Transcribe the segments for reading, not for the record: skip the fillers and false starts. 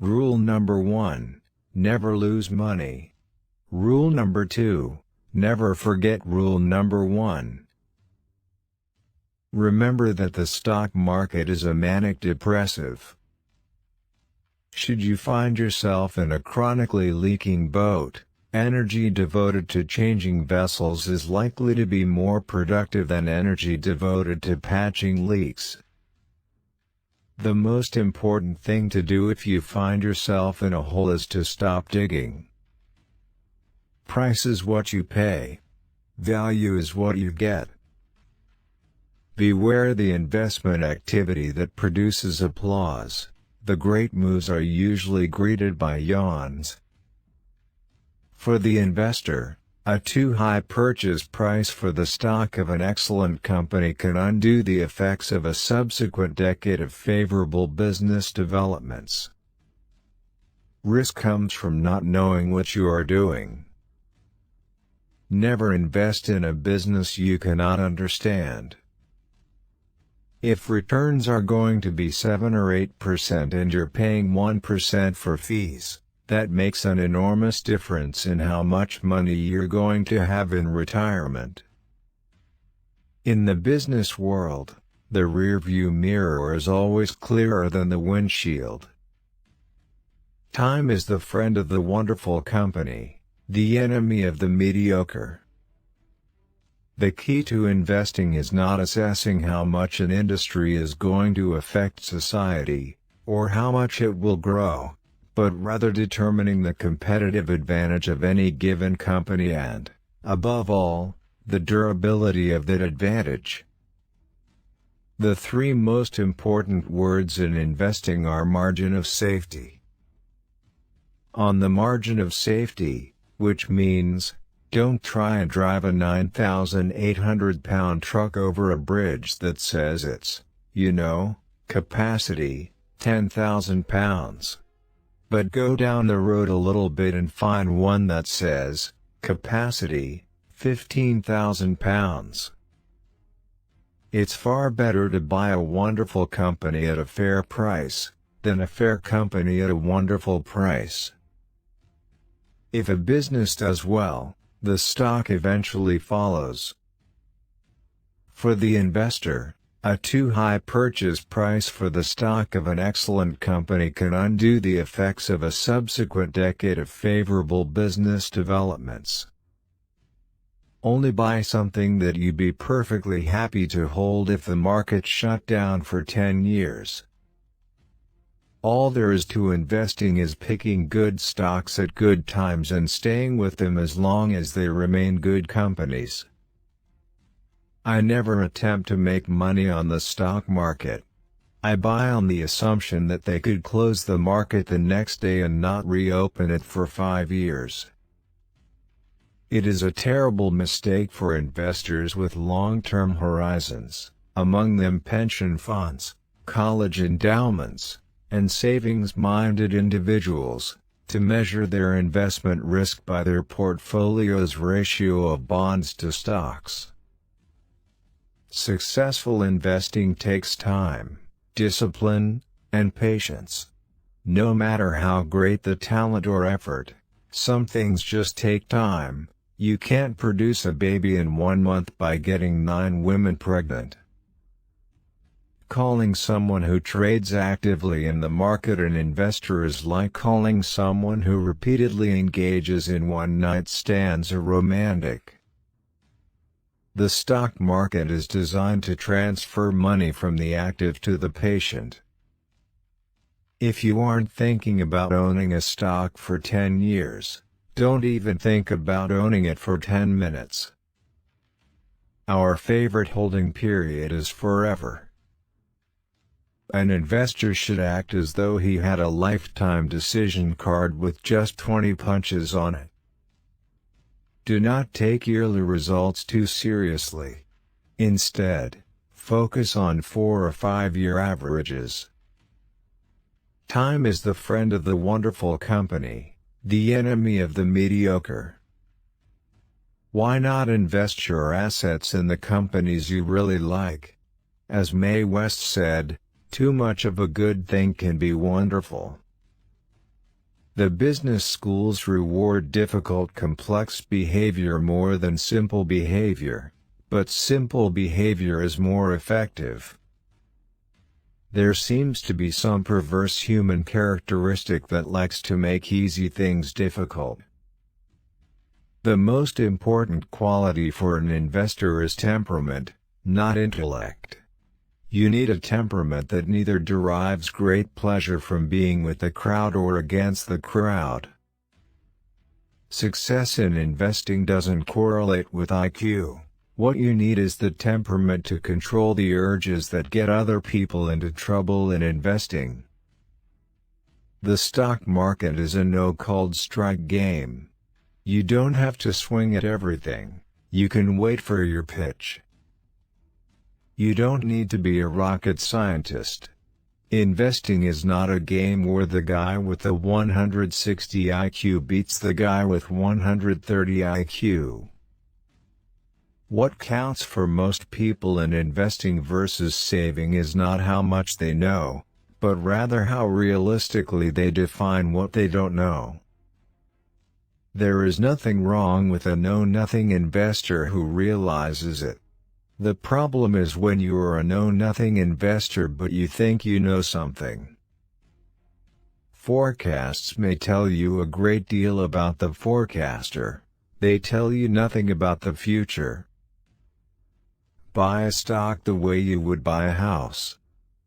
Rule number 1. Never lose money. Rule number 2. Never forget rule number 1. Remember that the stock market is a manic depressive. Should you find yourself in a chronically leaking boat, energy devoted to changing vessels is likely to be more productive than energy devoted to patching leaks. The most important thing to do if you find yourself in a hole is to stop digging. Price is what you pay. Value is what you get. Beware the investment activity that produces applause. The great moves are usually greeted by yawns. For the investor, a too high purchase price for the stock of an excellent company can undo the effects of a subsequent decade of favorable business developments. Risk comes from not knowing what you are doing. Never invest in a business you cannot understand. If returns are going to be 7 or 8% and you're paying 1% for fees, that makes an enormous difference in how much money you're going to have in retirement. In the business world, the rearview mirror is always clearer than the windshield. Time is the friend of the wonderful company, the enemy of the mediocre. The key to investing is not assessing how much an industry is going to affect society, or how much it will grow, but rather determining the competitive advantage of any given company and, above all, the durability of that advantage. The three most important words in investing are margin of safety. On the margin of safety, which means, don't try and drive a 9,800-pound truck over a bridge that says it's, capacity, 10,000 pounds. But go down the road a little bit and find one that says, capacity, 15,000 pounds. It's far better to buy a wonderful company at a fair price, than a fair company at a wonderful price. If a business does well, the stock eventually follows. For the investor, a too high purchase price for the stock of an excellent company can undo the effects of a subsequent decade of favorable business developments. Only buy something that you'd be perfectly happy to hold if the market shut down for 10 years. All there is to investing is picking good stocks at good times and staying with them as long as they remain good companies. I never attempt to make money on the stock market. I buy on the assumption that they could close the market the next day and not reopen it for 5 years. It is a terrible mistake for investors with long-term horizons, among them pension funds, college endowments, and savings-minded individuals, to measure their investment risk by their portfolio's ratio of bonds to stocks. Successful investing takes time, discipline, and patience. No matter how great the talent or effort, some things just take time. You can't produce a baby in 1 month by getting 9 women pregnant. Calling someone who trades actively in the market an investor is like calling someone who repeatedly engages in one-night stands a romantic. The stock market is designed to transfer money from the active to the patient. If you aren't thinking about owning a stock for 10 years, don't even think about owning it for 10 minutes. Our favorite holding period is forever. An investor should act as though he had a lifetime decision card with just 20 punches on it. Do not take yearly results too seriously. Instead, focus on 4 or 5-year averages. Time is the friend of the wonderful company, the enemy of the mediocre. Why not invest your assets in the companies you really like? As Mae West said, too much of a good thing can be wonderful. The business schools reward difficult, complex behavior more than simple behavior, but simple behavior is more effective. There seems to be some perverse human characteristic that likes to make easy things difficult. The most important quality for an investor is temperament, not intellect. You need a temperament that neither derives great pleasure from being with the crowd or against the crowd. Success in investing doesn't correlate with IQ. What you need is the temperament to control the urges that get other people into trouble in investing. The stock market is a no-cold-strike game. You don't have to swing at everything, you can wait for your pitch. You don't need to be a rocket scientist. Investing is not a game where the guy with the 160 IQ beats the guy with 130 IQ. What counts for most people in investing versus saving is not how much they know, but rather how realistically they define what they don't know. There is nothing wrong with a know-nothing investor who realizes it. The problem is when you are a know-nothing investor but you think you know something. Forecasts may tell you a great deal about the forecaster. They tell you nothing about the future. Buy a stock the way you would buy a house.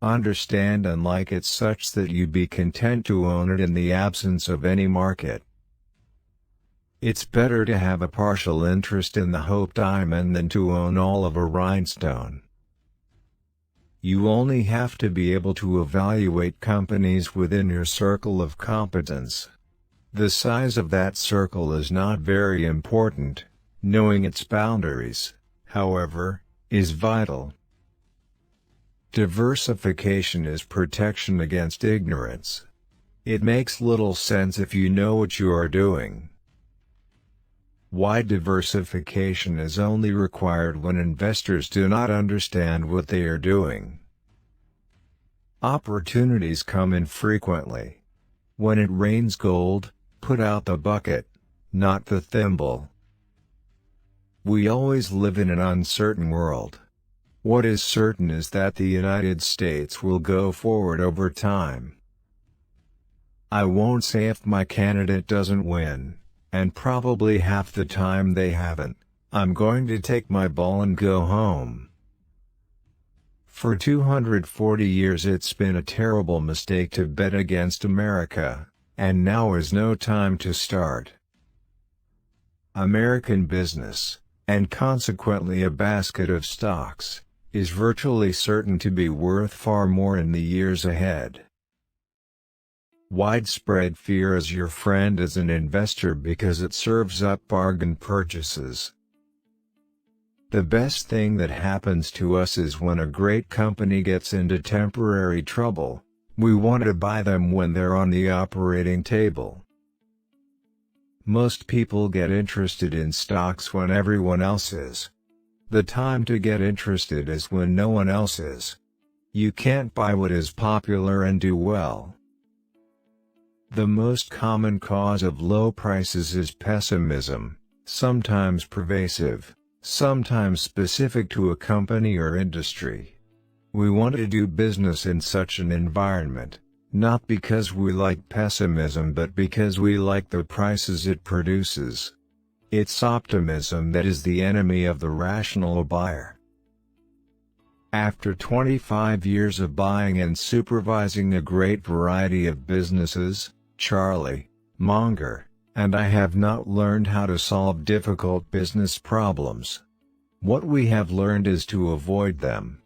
Understand and like it such that you be content to own it in the absence of any market. It's better to have a partial interest in the Hope Diamond than to own all of a rhinestone. You only have to be able to evaluate companies within your circle of competence. The size of that circle is not very important. Knowing its boundaries, however, is vital. Diversification is protection against ignorance. It makes little sense if you know what you are doing. Wide diversification is only required when investors do not understand what they are doing. Opportunities come infrequently. When it rains gold, put out the bucket, not the thimble. We always live in an uncertain world. What is certain is that the United States will go forward over time. I won't say if my candidate doesn't win. And probably half the time they haven't, I'm going to take my ball and go home. For 240 years it's been a terrible mistake to bet against America, and now is no time to start. American business, and consequently a basket of stocks, is virtually certain to be worth far more in the years ahead. Widespread fear is your friend as an investor because it serves up bargain purchases. The best thing that happens to us is when a great company gets into temporary trouble, we want to buy them when they're on the operating table. Most people get interested in stocks when everyone else is. The time to get interested is when no one else is. You can't buy what is popular and do well. The most common cause of low prices is pessimism, sometimes pervasive, sometimes specific to a company or industry. We want to do business in such an environment, not because we like pessimism but because we like the prices it produces. It's optimism that is the enemy of the rational buyer. After 25 years of buying and supervising a great variety of businesses, Charlie Munger and I have not learned how to solve difficult business problems. What we have learned is to avoid them.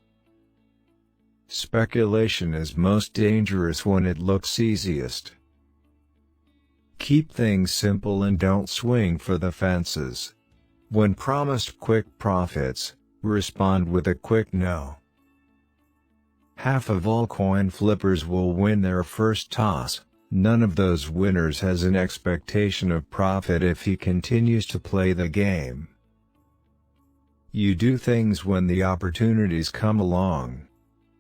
Speculation is most dangerous when it looks easiest. Keep things simple and don't swing for the fences. When promised quick profits, respond with a quick no. Half of all coin flippers will win their first toss. None of those winners has an expectation of profit if he continues to play the game. You do things when the opportunities come along.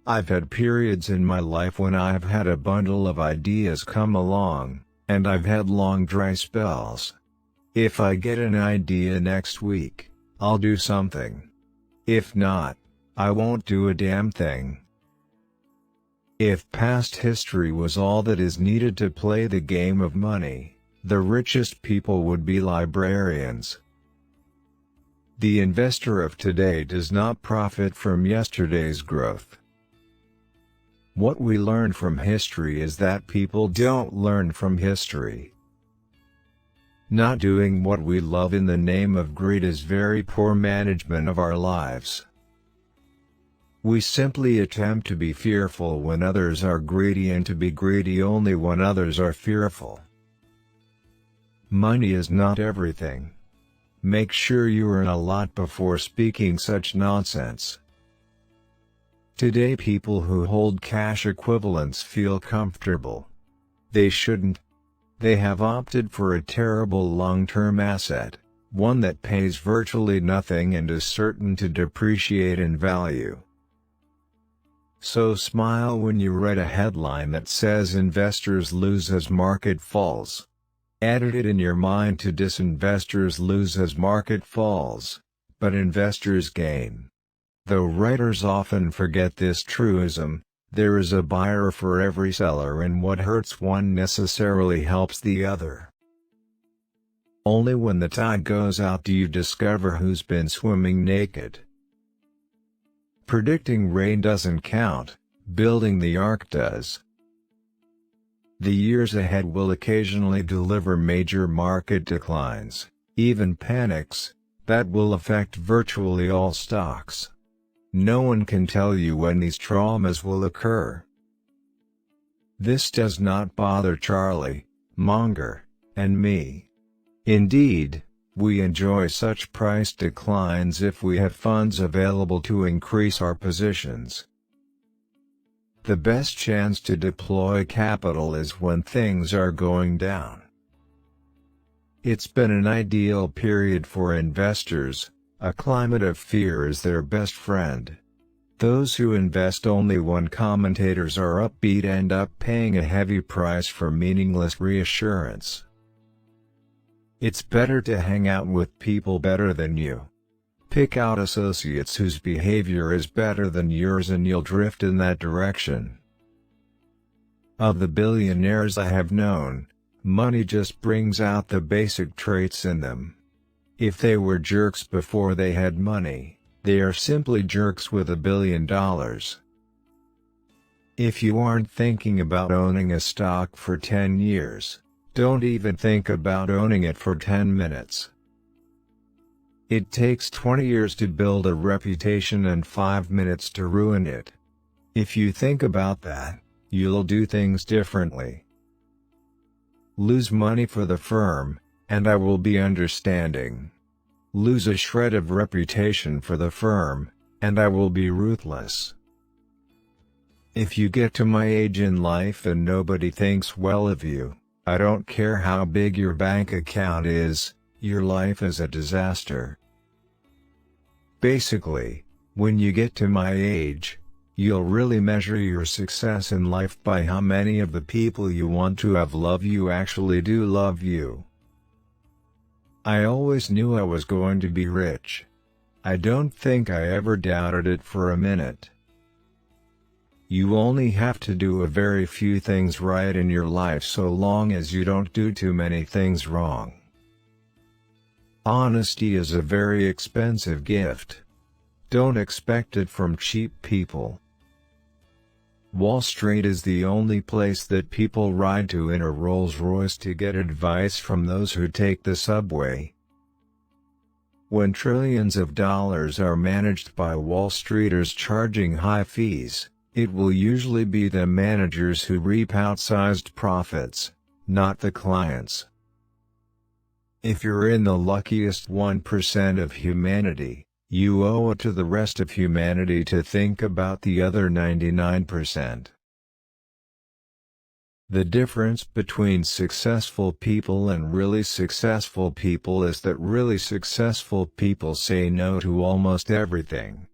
I've had periods in my life when I've had a bundle of ideas come along, And I've had long dry spells. If I get an idea next week, I'll do something. If not, I won't do a damn thing. If past history was all that is needed to play the game of money, the richest people would be librarians. The investor of today does not profit from yesterday's growth. What we learn from history is that people don't learn from history. Not doing what we love in the name of greed is very poor management of our lives. We simply attempt to be fearful when others are greedy and to be greedy only when others are fearful. Money is not everything. Make sure you earn a lot before speaking such nonsense. Today people who hold cash equivalents feel comfortable. They shouldn't. They have opted for a terrible long-term asset, one that pays virtually nothing and is certain to depreciate in value. So smile when you read a headline that says investors lose as market falls. Edit it in your mind to disinvestors lose as market falls, but investors gain. Though writers often forget this truism, there is a buyer for every seller and what hurts one necessarily helps the other. Only when the tide goes out do you discover who's been swimming naked. Predicting rain doesn't count, building the ark does. The years ahead will occasionally deliver major market declines, even panics, that will affect virtually all stocks. No one can tell you when these traumas will occur. This does not bother Charlie, Munger, and me. Indeed, we enjoy such price declines if we have funds available to increase our positions. The best chance to deploy capital is when things are going down. It's been an ideal period for investors. A climate of fear is their best friend. Those who invest only when commentators are upbeat end up paying a heavy price for meaningless reassurance. It's better to hang out with people better than you. Pick out associates whose behavior is better than yours and you'll drift in that direction. Of the billionaires I have known, money just brings out the basic traits in them. If they were jerks before they had money, they are simply jerks with $1 billion. If you aren't thinking about owning a stock for 10 years, don't even think about owning it for 10 minutes. It takes 20 years to build a reputation and 5 minutes to ruin it. If you think about that, you'll do things differently. Lose money for the firm, and I will be understanding. Lose a shred of reputation for the firm, and I will be ruthless. If you get to my age in life and nobody thinks well of you, I don't care how big your bank account is, your life is a disaster. Basically, when you get to my age, you'll really measure your success in life by how many of the people you want to have love you actually do love you. I always knew I was going to be rich. I don't think I ever doubted it for a minute. You only have to do a very few things right in your life so long as you don't do too many things wrong. Honesty is a very expensive gift. Don't expect it from cheap people. Wall Street is the only place that people ride to in a Rolls-Royce to get advice from those who take the subway. When trillions of dollars are managed by Wall Streeters charging high fees, it will usually be the managers who reap outsized profits, not the clients. If you're in the luckiest 1% of humanity, you owe it to the rest of humanity to think about the other 99%. The difference between successful people and really successful people is that really successful people say no to almost everything.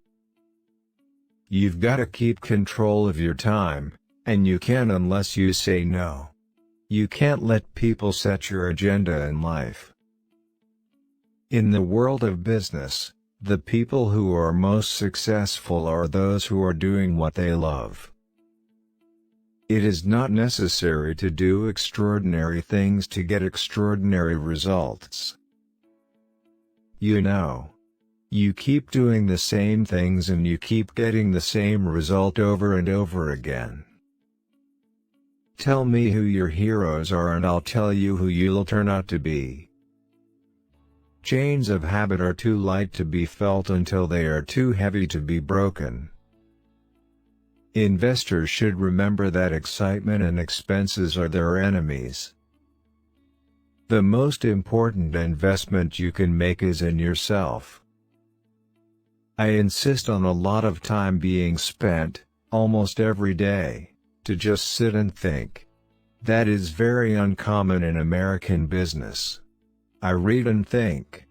You've got to keep control of your time, and you can't unless you say no. You can't let people set your agenda in life. In the world of business, the people who are most successful are those who are doing what they love. It is not necessary to do extraordinary things to get extraordinary results. You keep doing the same things and you keep getting the same result over and over again. Tell me who your heroes are and I'll tell you who you'll turn out to be. Chains of habit are too light to be felt until they are too heavy to be broken. Investors should remember that excitement and expenses are their enemies. The most important investment you can make is in yourself. I insist on a lot of time being spent, almost every day, to just sit and think. That is very uncommon in American business. I read and think.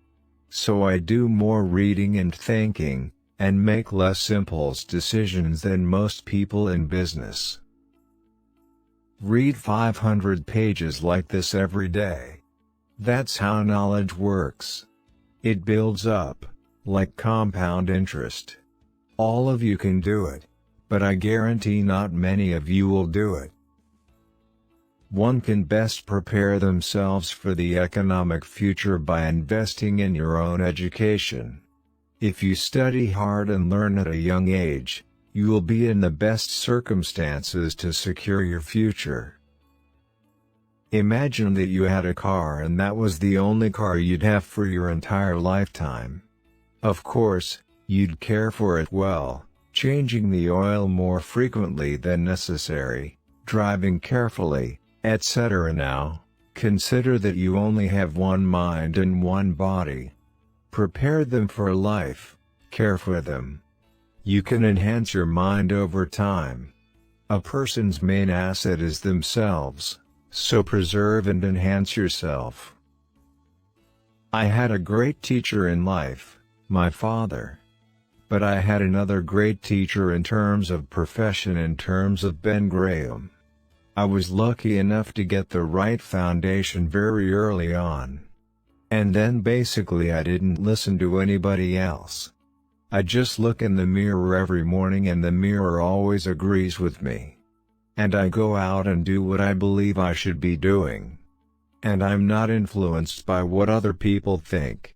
So I do more reading and thinking, and make less impulse decisions than most people in business. Read 500 pages like this every day. That's how knowledge works. It builds up, like compound interest. All of you can do it, but I guarantee not many of you will do it. One can best prepare themselves for the economic future by investing in your own education. If you study hard and learn at a young age, you will be in the best circumstances to secure your future. Imagine that you had a car and that was the only car you'd have for your entire lifetime. Of course, you'd care for it well, changing the oil more frequently than necessary, driving carefully, etc. Now, consider that you only have one mind and one body. Prepare them for life, care for them. You can enhance your mind over time. A person's main asset is themselves, so preserve and enhance yourself. I had a great teacher in life, my father. But I had another great teacher in terms of profession, in terms of Ben Graham. I was lucky enough to get the right foundation very early on. And then basically I didn't listen to anybody else. I just look in the mirror every morning and the mirror always agrees with me. And I go out and do what I believe I should be doing. And I'm not influenced by what other people think.